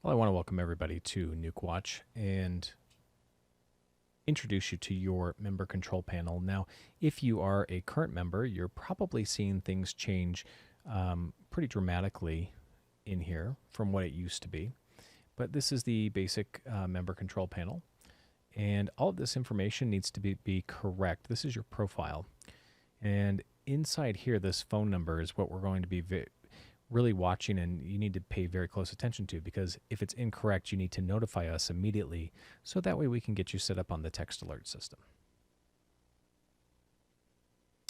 Well, I want to welcome everybody to NukeWatch and introduce you to your member control panel. Now, if you are a current member, you're probably seeing things change pretty dramatically in here from what it used to be. But this is the basic member control panel. And all of this information needs to be correct. This is your profile. And inside here, this phone number is what we're going to be really watching, and you need to pay very close attention to, because if it's incorrect, you need to notify us immediately so that way we can get you set up on the text alert system.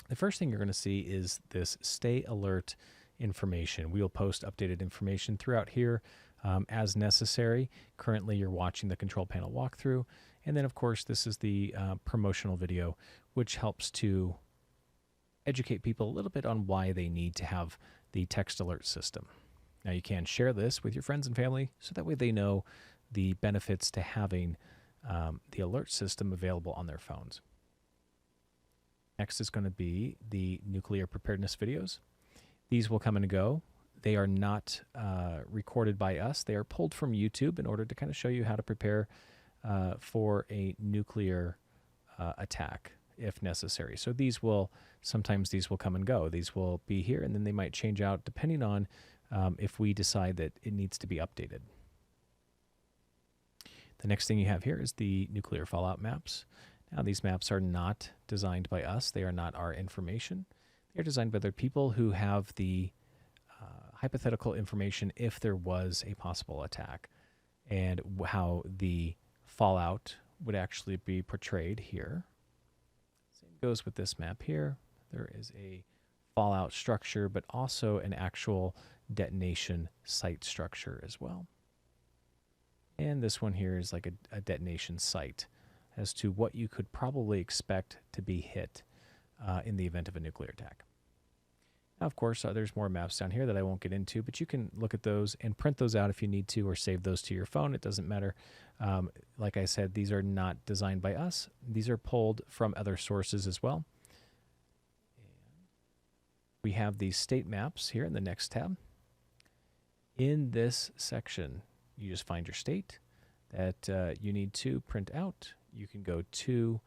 The first thing you're going to see is this stay alert information. We will post updated information throughout here as necessary. Currently, you're watching the control panel walkthrough. And then, of course, this is the promotional video, which helps to educate people a little bit on why they need to have the text alert system. Now, you can share this with your friends and family so that way they know the benefits to having the alert system available on their phones. Next is going to be the nuclear preparedness videos. These will come and go. They are not recorded by us. They are pulled from YouTube in order to kind of show you how to prepare for a nuclear attack if necessary. So sometimes these will come and go. These will be here, and then they might change out depending on if we decide that it needs to be updated. The next thing you have here is the nuclear fallout maps. Now, these maps are not designed by us. They are not our information. They're designed by other people who have the hypothetical information if there was a possible attack, and how the fallout would actually be portrayed here. Same goes with this map here. There is a fallout structure, but also an actual detonation site structure as well. And this one here is like a detonation site as to what you could probably expect to be hit in the event of a nuclear attack. Now, of course, there's more maps down here that I won't get into, but you can look at those and print those out if you need to, or save those to your phone. It doesn't matter. Like I said, these are not designed by us. These are pulled from other sources as well. We have these state maps here in the next tab. In this section, you just find your state that you need to print out. You can go to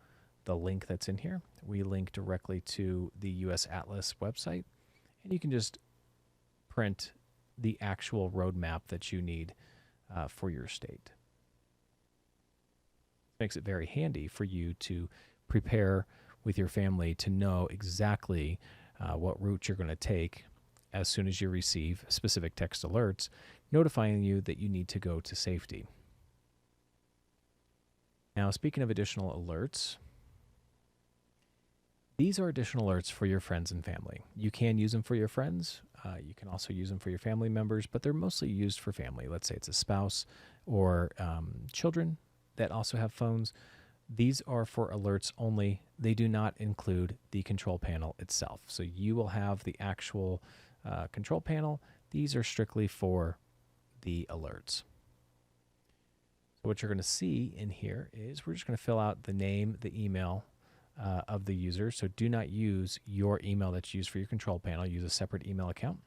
the link that's in here. We link directly to the US Atlas website, and you can just print the actual roadmap that you need for your state. It makes it very handy for you to prepare with your family to know exactly what route you're going to take as soon as you receive specific text alerts notifying you that you need to go to safety. Now, speaking of additional alerts, these are additional alerts for your friends and family. You can use them for your friends. You can also use them for your family members, but they're mostly used for family. Let's say it's a spouse or children that also have phones. These are for alerts only. They do not include the control panel itself. So you will have the actual control panel. These are strictly for the alerts. So what you're going to see in here is we're just going to fill out the name, the email of the user. So do not use your email that's used for your control panel. Use a separate email account,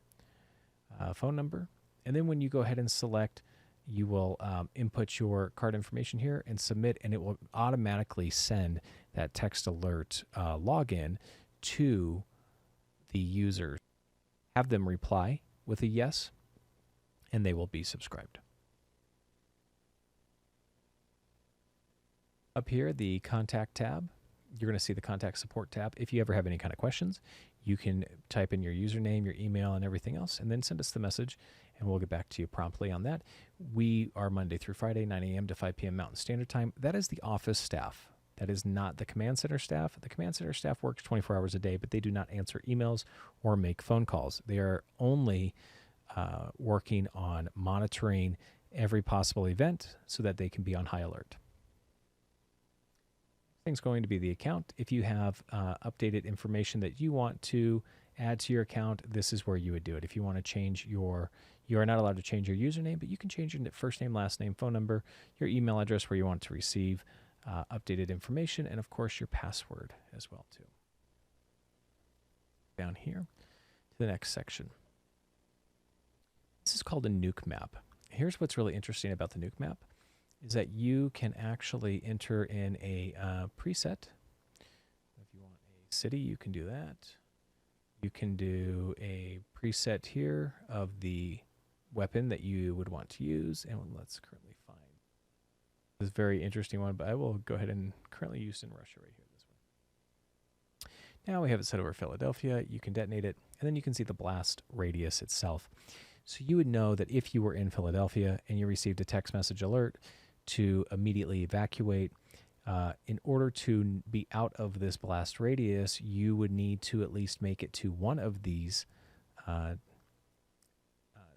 phone number. And then when you go ahead and select, you will input your card information here and submit, and it will automatically send that text alert login to the user. Have them reply with a yes, and they will be subscribed. Up here, the contact tab, you're going to see the contact support tab. If you ever have any kind of questions, you can type in your username, your email, and everything else, and then send us the message, and we'll get back to you promptly on that. We are Monday through Friday, 9 a.m. to 5 p.m. Mountain Standard Time. That is the office staff. That is not the command center staff. The command center staff works 24 hours a day, but they do not answer emails or make phone calls. They are only working on monitoring every possible event so that they can be on high alert. Thing's going to be the account. If you have updated information that you want to add to your account, this is where you would do it. If you want to change you are not allowed to change your username, but you can change your first name, last name, phone number, your email address where you want to receive updated information, and of course your password as well too. Down here to the next section. This is called a nuke map. here's what's really interesting about the Nuke map is that you can actually enter in a preset. If you want a city, you can do that. You can do a preset here of the weapon that you would want to use, and let's currently find this is a very interesting one, but I will go ahead and currently use in Russia right here. This one. Now we have it set over Philadelphia. You can detonate it, and then you can see the blast radius itself. So you would know that if you were in Philadelphia and you received a text message alert to immediately evacuate, in order to be out of this blast radius, you would need to at least make it to one of these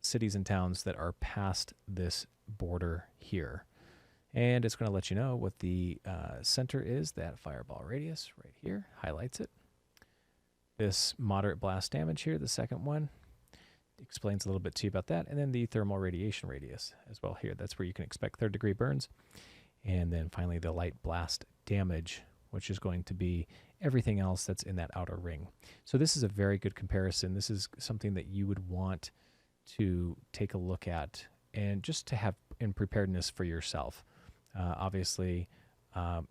cities and towns that are past this border here. And it's going to let you know what the center is, that fireball radius right here, highlights it. This moderate blast damage here, the second one, explains a little bit to you about that. And then the thermal radiation radius as well here. That's where you can expect third-degree burns. And then finally the light blast damage, which is going to be everything else that's in that outer ring. So this is a very good comparison. This is something that you would want to take a look at and just to have in preparedness for yourself. Obviously,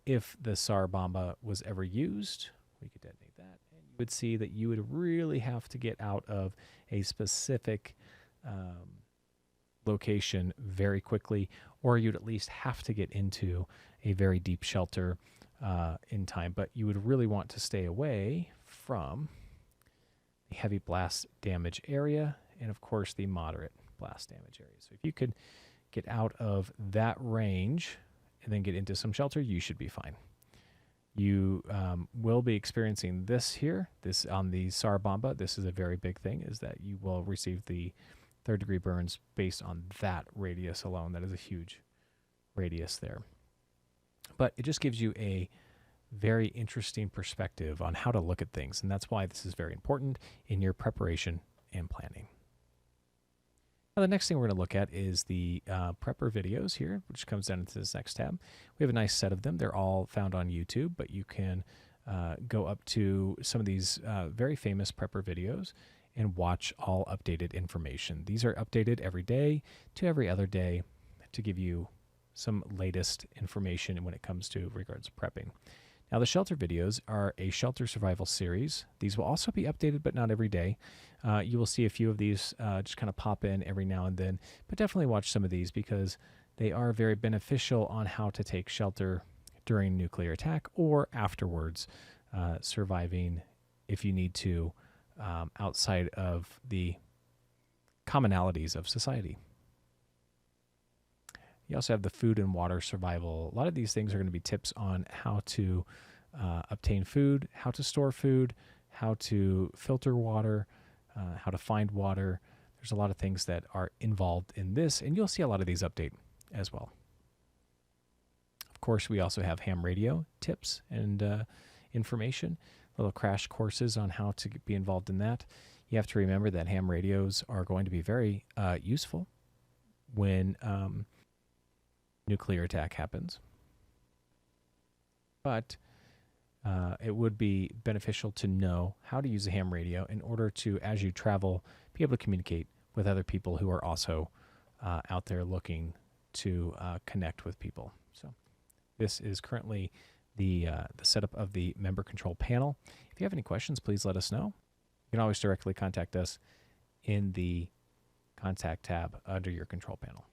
if the SAR bomba was ever used, we could detonate that, and you would see that you would really have to get out of a specific location very quickly, or you'd at least have to get into a very deep shelter in time. But you would really want to stay away from the heavy blast damage area and, of course, the moderate blast damage area. So if you could get out of that range and then get into some shelter, you should be fine. You will be experiencing this here, this on the SAR bomba. This is a very big thing, is that you will receive the third-degree burns based on that radius alone. That is a huge radius there. But it just gives you a very interesting perspective on how to look at things, and that's why this is very important in your preparation and planning. Now, the next thing we're going to look at is the prepper videos here, which comes down into this next tab. We have a nice set of them. They're all found on YouTube, but you can go up to some of these very famous prepper videos and watch all updated information. These are updated every day to every other day to give you some latest information when it comes to regards to prepping. Now, the shelter videos are a shelter survival series. These will also be updated, but not every day. You will see a few of these just kind of pop in every now and then, but definitely watch some of these because they are very beneficial on how to take shelter during nuclear attack or afterwards, surviving if you need to outside of the commonalities of society. You also have the food and water survival. A lot of these things are going to be tips on how to obtain food, how to store food, how to filter water, how to find water. There's a lot of things that are involved in this, and you'll see a lot of these update as well. Of course, we also have ham radio tips and information, little crash courses on how to be involved in that. You have to remember that ham radios are going to be very useful when nuclear attack happens. But it would be beneficial to know how to use a ham radio in order to, as you travel, be able to communicate with other people who are also out there looking to connect with people. So this is currently the setup of the member control panel. If you have any questions, please let us know. You can always directly contact us in the contact tab under your control panel.